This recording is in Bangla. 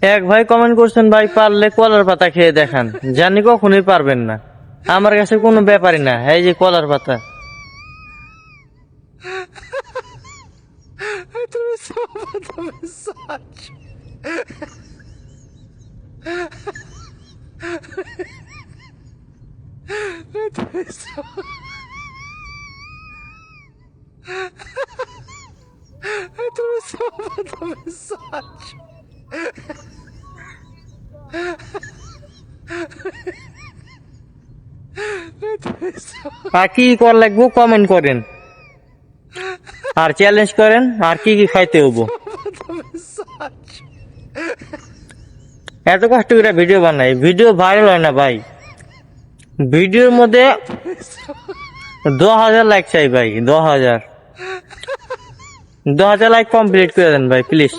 এক ভাই কমেন্ট করছেন, ভাই পারলে কলার পাতা খেয়ে দেখান। জানি কখনোই পারবেন না, আমার কাছে কোনো ব্যাপারই না। এই যে কলার পাতা, তুমি তুমি সচ তুমি তুমি সচ আর কি কর লাগবো কমেন্ট করেন, আর চ্যালেঞ্জ করেন, আর কি কি খাইতে হবো। সচ এত কষ্ট করে ভিডিও বানাই, ভিডিও ভাইরাল হয় না ভাই। ভিডিওর মধ্যে 10,000 লাইক চাই ভাই, 10,000 লাইক কমপ্লিট করে দেন ভাই প্লিজ।